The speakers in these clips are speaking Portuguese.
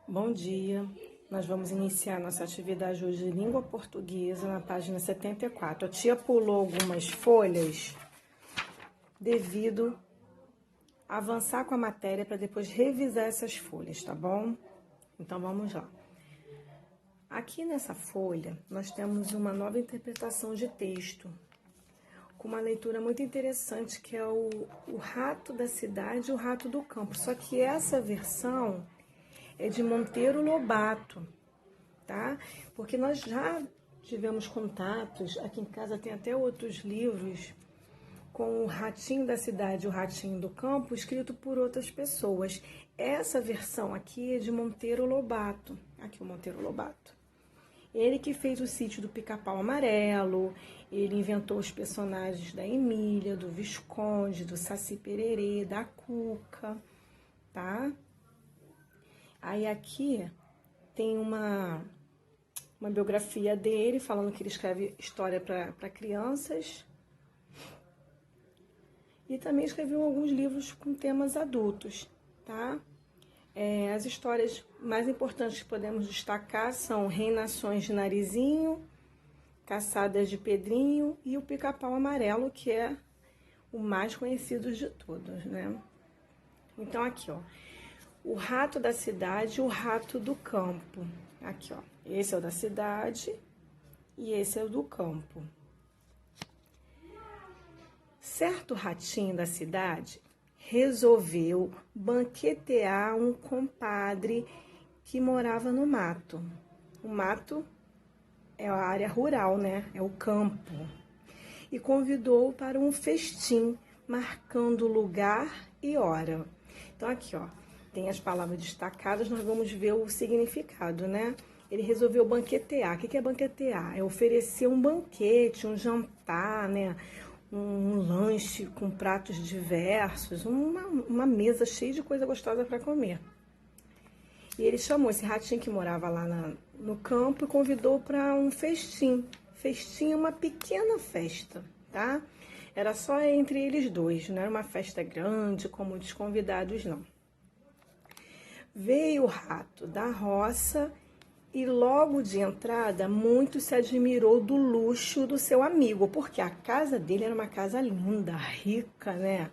Bom dia, nós vamos iniciar nossa atividade hoje de língua portuguesa na página 74. A tia pulou algumas folhas devido a avançar com a matéria para depois revisar essas folhas, tá bom? Então vamos lá. Aqui nessa folha nós temos uma nova interpretação de texto, com uma leitura muito interessante que é o Rato da Cidade e o Rato do Campo. Só que essa versão é de Monteiro Lobato, tá? Porque nós já tivemos contatos, aqui em casa tem até outros livros, com o Ratinho da Cidade e o Ratinho do Campo, escrito por outras pessoas. Essa versão aqui é de Monteiro Lobato, aqui o Monteiro Lobato. Ele que fez o Sítio do Pica-Pau Amarelo, ele inventou os personagens da Emília, do Visconde, do Saci Pererê, da Cuca, tá? Aí aqui tem uma biografia dele, falando que ele escreve história para crianças. E também escreveu alguns livros com temas adultos, tá? As histórias mais importantes que podemos destacar são Reinações de Narizinho, Caçadas de Pedrinho e o Pica-Pau Amarelo, que é o mais conhecido de todos, né? Então aqui, ó, o Rato da Cidade e o Rato do Campo. Aqui, ó, esse é o da cidade e esse é o do campo. Certo ratinho da cidade resolveu banquetear um compadre que morava no mato. O mato é a área rural, né? É o campo. E convidou-o para um festim, marcando lugar e hora. Então aqui, ó, tem as palavras destacadas, nós vamos ver o significado, né? Ele resolveu banquetear. O que é banquetear? É oferecer um banquete, um jantar, né? Um lanche com pratos diversos, uma mesa cheia de coisa gostosa para comer. E ele chamou esse ratinho que morava lá no campo e convidou para um festim. Festim é uma pequena festa, tá? Era só entre eles dois, não era uma festa grande com muitos convidados, não. Veio o rato da roça e logo de entrada muito se admirou do luxo do seu amigo, porque a casa dele era uma casa linda, rica, né?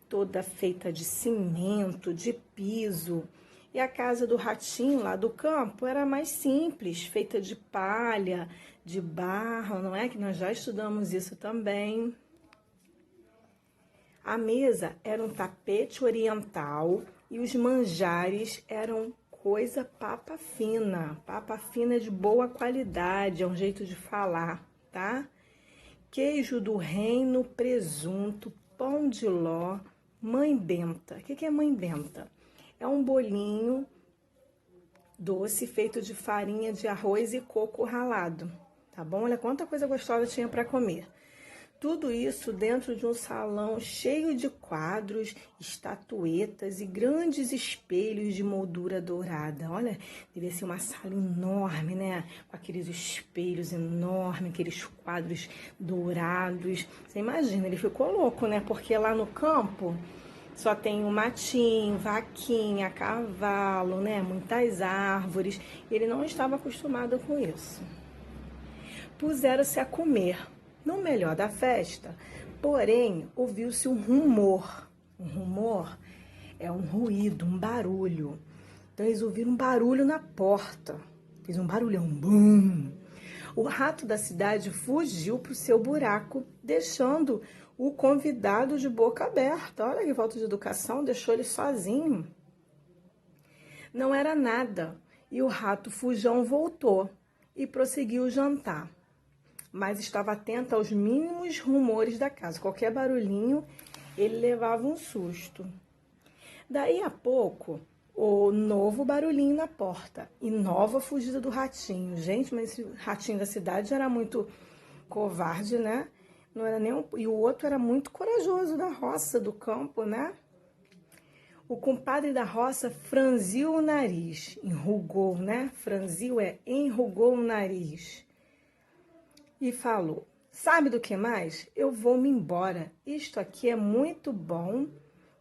Toda feita de cimento, de piso. E a casa do ratinho lá do campo era mais simples, feita de palha, de barro, não é? Que nós já estudamos isso também. A mesa era um tapete oriental e os manjares eram coisa papa fina de boa qualidade, é um jeito de falar, tá? Queijo do reino, presunto, pão de ló, mãe benta. O que é mãe benta? É um bolinho doce feito de farinha de arroz e coco ralado, tá bom? Olha quanta coisa gostosa tinha para comer. Tudo isso dentro de um salão cheio de quadros, estatuetas e grandes espelhos de moldura dourada. Olha, devia ser uma sala enorme, né? Com aqueles espelhos enormes, aqueles quadros dourados. Você imagina, ele ficou louco, né? Porque lá no campo só tem um matinho, vaquinha, cavalo, né? Muitas árvores. Ele não estava acostumado com isso. Puseram-se a comer. No melhor da festa, porém, ouviu-se um rumor. Um rumor é um ruído, um barulho. Então, eles ouviram um barulho na porta. Fez um barulhão, bum! O rato da cidade fugiu para o seu buraco, deixando o convidado de boca aberta. Olha que falta de educação, deixou ele sozinho. Não era nada, e o rato fujão voltou e prosseguiu o jantar. Mas estava atento aos mínimos rumores da casa. Qualquer barulhinho, ele levava um susto. Daí a pouco, o novo barulhinho na porta e nova fugida do ratinho. Gente, mas esse ratinho da cidade era muito covarde, né? Não era nem e o outro era muito corajoso, da roça, do campo, né? O compadre da roça franziu o nariz, enrugou, né? Franziu enrugou o nariz. E falou, sabe do que mais? Eu vou me embora. Isto aqui é muito bom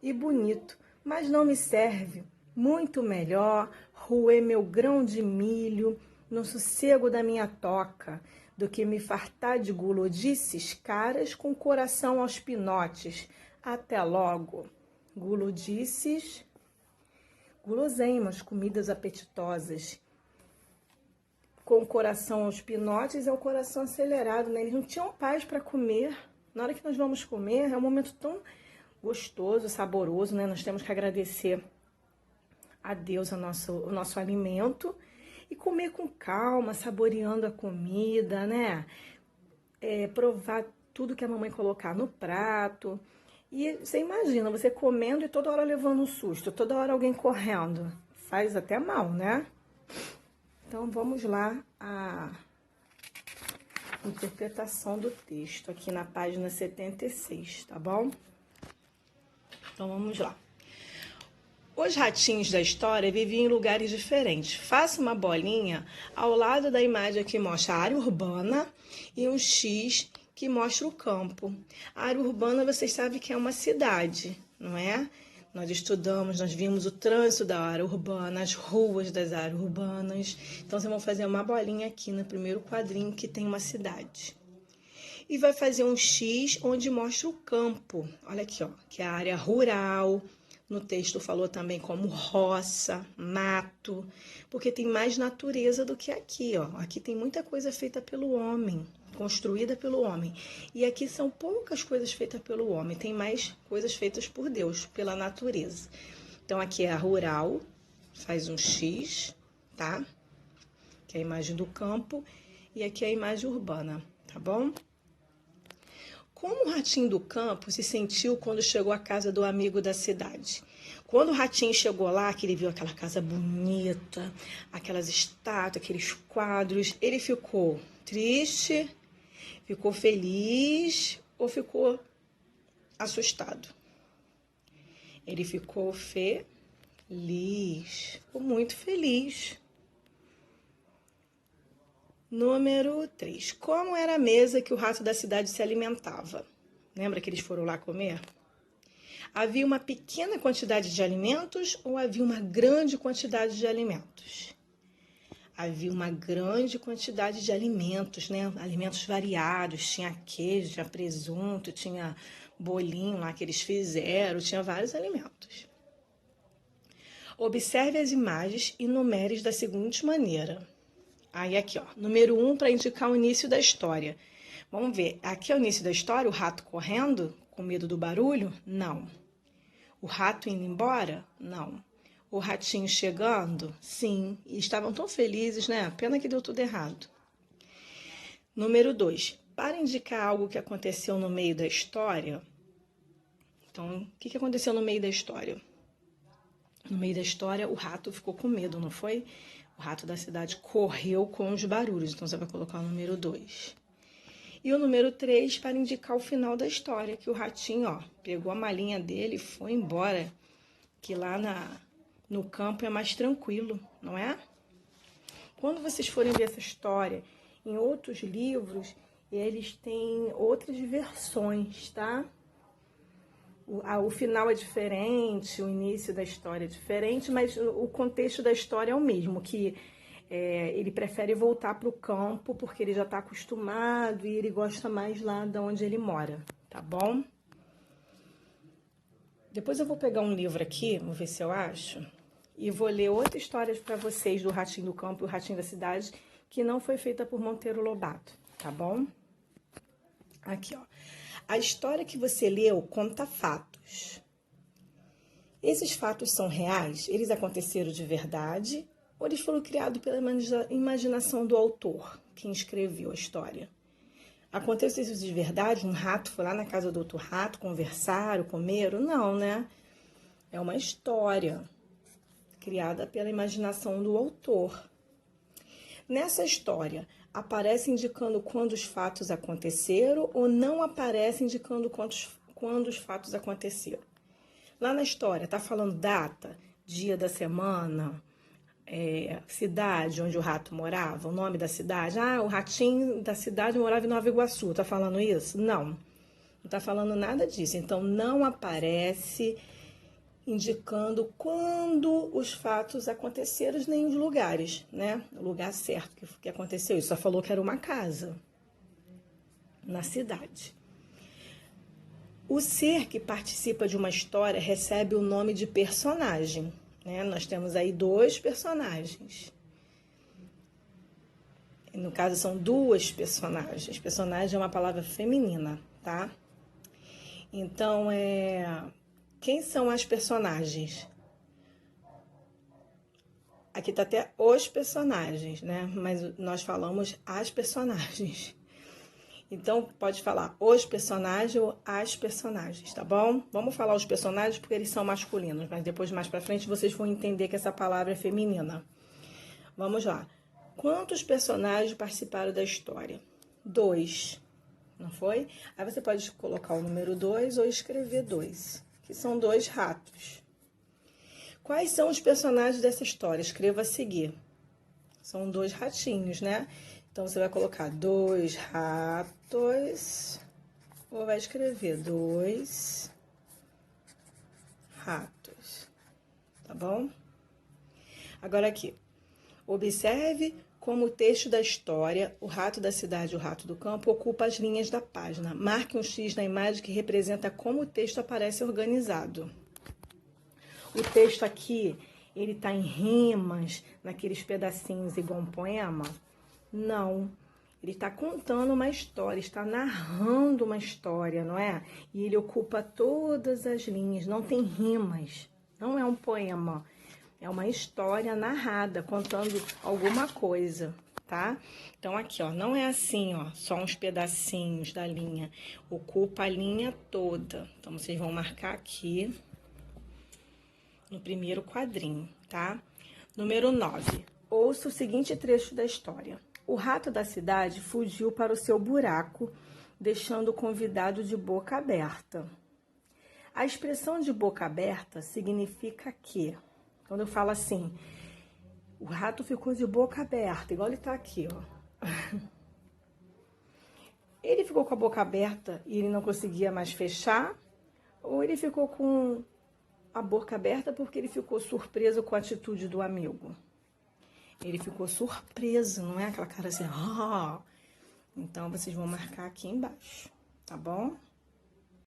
e bonito, mas não me serve muito melhor roer meu grão de milho no sossego da minha toca, do que me fartar de gulodices caras com coração aos pinotes. Até logo. Gulodices, guloseimas, comidas apetitosas. Com o coração aos pinotes é o coração acelerado, né? Eles não tinham paz para comer. Na hora que nós vamos comer, é um momento tão gostoso, saboroso, né? Nós temos que agradecer a Deus o nosso alimento e comer com calma, saboreando a comida, né? Provar tudo que a mamãe colocar no prato. E você imagina, você comendo e toda hora levando um susto, toda hora alguém correndo. Faz até mal, né? Então, vamos lá a interpretação do texto aqui na página 76, tá bom? Então, vamos lá. Os ratinhos da história viviam em lugares diferentes. Faça uma bolinha ao lado da imagem que mostra a área urbana e um X que mostra o campo. A área urbana, vocês sabem que é uma cidade, não é? Nós estudamos, nós vimos o trânsito da área urbana, as ruas das áreas urbanas. Então, vocês vão fazer uma bolinha aqui no primeiro quadrinho que tem uma cidade. E vai fazer um X onde mostra o campo. Olha aqui, ó, que é a área rural. No texto falou também como roça, mato, porque tem mais natureza do que aqui, ó. Aqui tem muita coisa feita pelo homem, construída pelo homem. E aqui são poucas coisas feitas pelo homem, tem mais coisas feitas por Deus, pela natureza. Então, aqui é a rural, faz um X, tá? Que é a imagem do campo, e aqui é a imagem urbana, tá bom? Como o ratinho do campo se sentiu quando chegou à casa do amigo da cidade? Quando o ratinho chegou lá, que ele viu aquela casa bonita, aquelas estátuas, aqueles quadros, ele ficou triste, ficou feliz ou ficou assustado? Ele ficou feliz, ficou muito feliz. Número 3. Como era a mesa que o rato da cidade se alimentava? Lembra que eles foram lá comer? Havia uma pequena quantidade de alimentos ou havia uma grande quantidade de alimentos? Havia uma grande quantidade de alimentos, né? Alimentos variados. Tinha queijo, tinha presunto, tinha bolinho lá que eles fizeram, tinha vários alimentos. Observe as imagens e numere da seguinte maneira. Aí aqui, ó, número 1 para indicar o início da história. Vamos ver, aqui é o início da história, o rato correndo, com medo do barulho? Não. O rato indo embora? Não. O ratinho chegando? Sim. E estavam tão felizes, né? Pena que deu tudo errado. Número 2, para indicar algo que aconteceu no meio da história. Então, o que aconteceu no meio da história? No meio da história, o rato ficou com medo, não foi? O rato da cidade correu com os barulhos, então você vai colocar o número 2. E o número 3 para indicar o final da história, que o ratinho, ó, pegou a malinha dele e foi embora, que lá no campo é mais tranquilo, não é? Quando vocês forem ver essa história em outros livros, eles têm outras versões, tá? O final é diferente, o início da história é diferente, mas o contexto da história é o mesmo, que ele prefere voltar para o campo porque ele já está acostumado e ele gosta mais lá de onde ele mora, tá bom? Depois eu vou pegar um livro aqui, vou ver se eu acho, e vou ler outra história para vocês do Ratinho do Campo e o Ratinho da Cidade, que não foi feita por Monteiro Lobato, tá bom? Aqui, ó. A história que você leu conta fatos. Esses fatos são reais? Eles aconteceram de verdade? Ou eles foram criados pela imaginação do autor, quem escreveu a história? Aconteceu isso de verdade? Um rato foi lá na casa do outro rato, conversaram, comeram? Não, né? É uma história criada pela imaginação do autor. Nessa história, aparece indicando quando os fatos aconteceram ou não aparece indicando quando os fatos aconteceram? Lá na história, tá falando data, dia da semana, cidade onde o rato morava, o nome da cidade. Ah, o ratinho da cidade morava em Nova Iguaçu, tá falando isso? Não, não tá falando nada disso. Então, não aparece indicando quando os fatos aconteceram nem os lugares, né? O lugar certo que aconteceu. Ele só falou que era uma casa na cidade. O ser que participa de uma história recebe o nome de personagem, né? Nós temos aí 2 personagens. No caso, são 2 personagens. Personagem é uma palavra feminina, tá? Então, quem são as personagens? Aqui tá até os personagens, né? Mas nós falamos as personagens. Então, pode falar os personagens ou as personagens, tá bom? Vamos falar os personagens porque eles são masculinos, mas depois, mais pra frente, vocês vão entender que essa palavra é feminina. Vamos lá. Quantos personagens participaram da história? 2, não foi? Aí você pode colocar o número 2 ou escrever 2, que são 2 ratos. Quais são os personagens dessa história? Escreva a seguir. São 2 ratinhos, né? Então, você vai colocar 2 ratos, ou vai escrever 2 ratos, tá bom? Agora aqui, observe como o texto da história, o rato da cidade e o rato do campo, ocupa as linhas da página. Marque um X na imagem que representa como o texto aparece organizado. O texto aqui, ele tá em rimas, naqueles pedacinhos igual um poema? Não. Ele está contando uma história, está narrando uma história, não é? E ele ocupa todas as linhas, não tem rimas. Não é um poema, é uma história narrada, contando alguma coisa, tá? Então, aqui, ó, não é assim, ó, só uns pedacinhos da linha. Ocupa a linha toda. Então, vocês vão marcar aqui no primeiro quadrinho, tá? Número 9. Ouça o seguinte trecho da história. O rato da cidade fugiu para o seu buraco, deixando o convidado de boca aberta. A expressão de boca aberta significa que, quando eu falo assim, o rato ficou de boca aberta, igual ele tá aqui, ó. Ele ficou com a boca aberta e ele não conseguia mais fechar, ou ele ficou com a boca aberta porque ele ficou surpreso com a atitude do amigo? Ele ficou surpreso, não é aquela cara assim, ó. Então, vocês vão marcar aqui embaixo, tá bom?